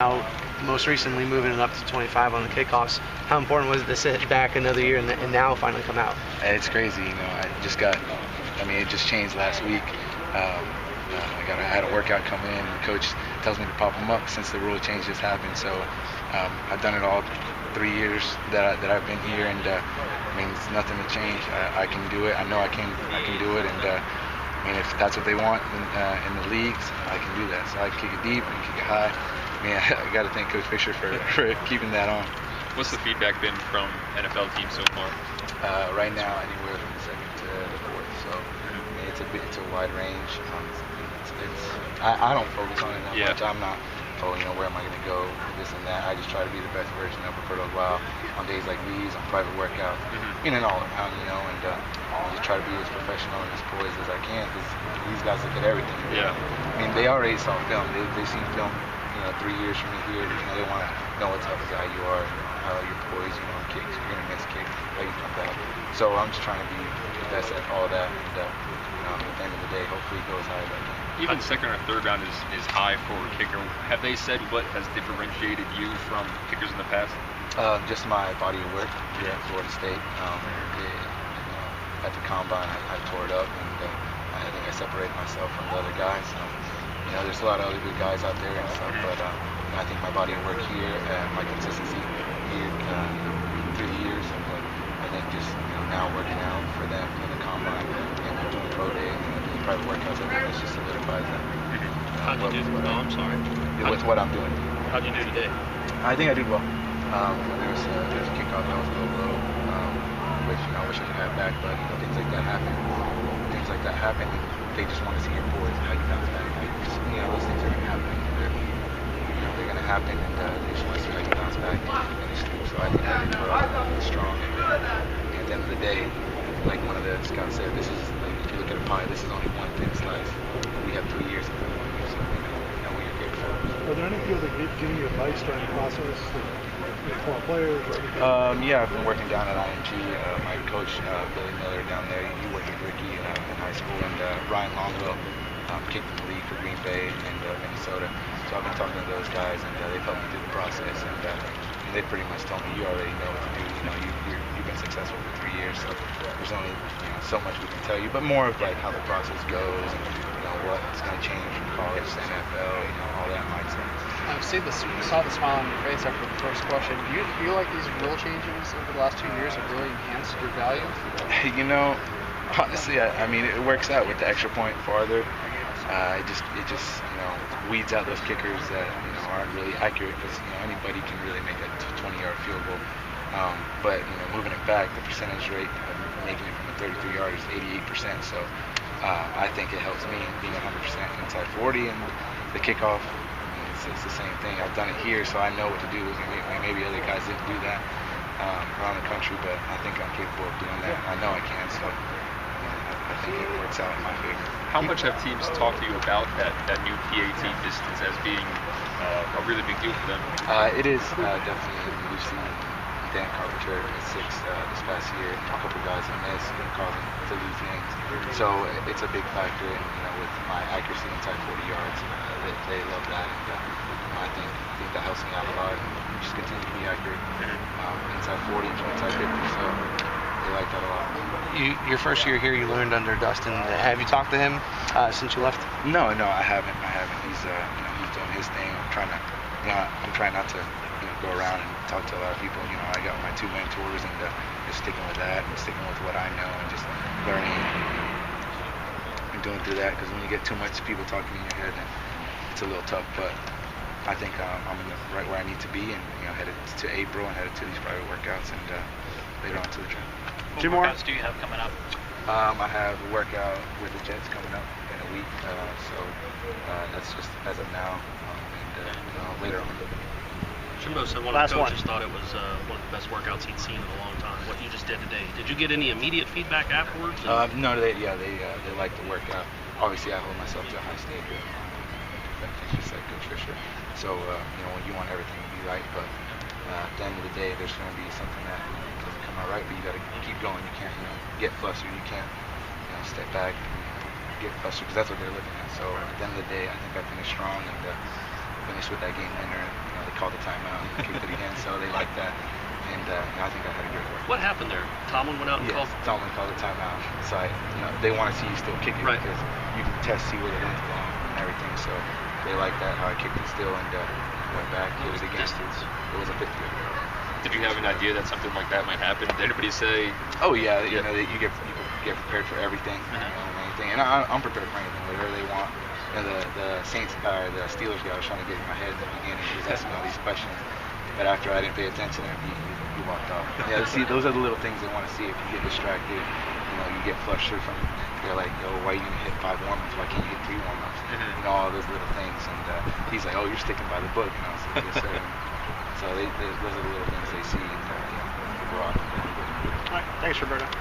Now, most recently moving it up to 25 on the kickoffs. How important was it to sit back another year and now finally come out? It's crazy, it just changed last week. I had a workout come in, and the coach tells me to pop them up since the rule change just happened. So I've done it all 3 years that I've been here, and it's nothing to change. I can do it. I know I can do it, and if that's what they want in the leagues, I can do that. So I can kick it deep, I can kick it high. I got to thank Coach Fisher for keeping that on. What's the feedback been from NFL teams so far? Right now, anywhere from the second to the fourth. So it's a wide range. I don't focus on it that much. I'm not, where am I going to go, this and that. I just try to be the best version of Roberto Aguayo on days like these, on private workouts, in and all around, and just try to be as professional and as poised as I can, because these guys look at everything. Yeah. They already saw film. They've seen film, 3 years from me here. They want to know what type of guy you are, how you're poised, kicks, you're going to miss kicks, how you come back. So I'm just trying to be the best at all that, and at the end of the day, hopefully it goes high as I can. Even second or third round is high for a kicker. Have they said what has differentiated you from kickers in the past? Just my body of work here at Florida State. At the combine, I tore it up, and I think I separated myself from the other guys. So, there's a lot of other good guys out there and stuff, but I think my body of work here, my consistency here through the years, but I think just now working out for them in the combine and doing pro day and doing private workouts, I think that's just solidifies that. How'd you do? I'm sorry. With what I'm doing. How'd you do today? I think I did well. There was a kickoff that was a little low, which I wish I could have back, but things like that happen. They just want to see your boys and how you bounce back. Those things are going to happen. They're going to happen, and they just want to see how you bounce back. So I think I did well, strong. And at the end of the day, like one of the scouts said, this is like, if you look at a pie, this is only one thin slice. We have 3 years of it, so know what you're capable of. Are there any people that giving you advice during the process? Former players or anything? Yeah, I've been working down at IMG. My coach, Billy Miller, down there, he worked with Ricky in high school, and Ryan Longwell kicked in the league for Green Bay and Minnesota. So I've been talking to those guys, and they've helped me through the process. And they pretty much told me, you already know what to do. You've been successful for 3 years, so there's only so much we can tell you, but more of like how the process goes, and what's going to change from college to NFL, all that mindset. I saw the smile on your face after the first question. Do you feel like these rule changes over the last 2 years have really enhanced your value? Honestly, it works out with the extra point farther. It just weeds out those kickers that aren't really accurate, because anybody can really make a 20-yard field goal. But moving it back, the percentage rate of making it from a 33-yard is 88%. So I think it helps me being 100% inside 40, and the kickoff. It's the same thing. I've done it here, so I know what to do. Maybe other guys didn't do that around the country, but I think I'm capable of doing that. I know I can, so I think it works out in my favor. How much have teams talked to you about that new PAT distance as being a really big deal for them? It is definitely. We've seen Dan Carpenter at 6 this past year, a couple guys in this, causing to lose games. So it's a big factor, and with my accuracy inside 40 yards, they love that, and I think that helps me out a lot. And just continue to be accurate inside 40 and inside 50. So they like that a lot. Your first year here, you learned under Dustin. Have you talked to him since you left? No, I haven't. He's doing his thing. I'm trying not to go around and talk to a lot of people. I got my 2 mentors, and just sticking with that and sticking with what I know, and just learning and going through that. Because when you get too much people talking in your head, then it's a little tough. But I think I'm right where I need to be, and headed to April and headed to these private workouts, and later on to the track. What workouts do you have coming up? I have a workout with the Jets coming up in a week, so that's just as of now, and later on. Jimbo said one of the coaches thought it was one of the best workouts he'd seen in a long time. What you just did today. Did you get any immediate feedback afterwards? No, they like the workout. Obviously, I hold myself to a high standard. Just like Coach Fisher. So when you want everything to be right, but at the end of the day, there's going to be something that doesn't come out right, but you got to keep going. You can't get flustered. You can't step back and get flustered, because that's what they're looking at. So at the end of the day, I think I finished strong, and finished with that game winner. called the timeout and kicked it again. So they liked that, and I think I had a great work. What happened there? Tomlin went out and Yes, called. Tomlin called the timeout. So they want to see you still kick it Right. because you can test, see where the length going and everything. So they liked that how I kicked it still and went back, hit it again. It was a 50-yard. Did you have an idea that something like that might happen? Did anybody say? Oh yeah, you know, you get prepared for everything, anything, and I'm prepared for anything, whatever they want. You know, the Saints or the Steelers guy was trying to get in my head in the beginning. He was asking all these questions, but after I didn't pay attention, he walked off. Yeah, see, those are the little things they want to see. If you get distracted, you get flustered from. They're like, yo, why are you gonna hit 5 warm-ups? Why can't you hit 3 warm-ups? All those little things, and he's like, oh, you're sticking by the book, and I was like, yes sir. So those are the little things they see, and go off. All right, thanks, Roberto.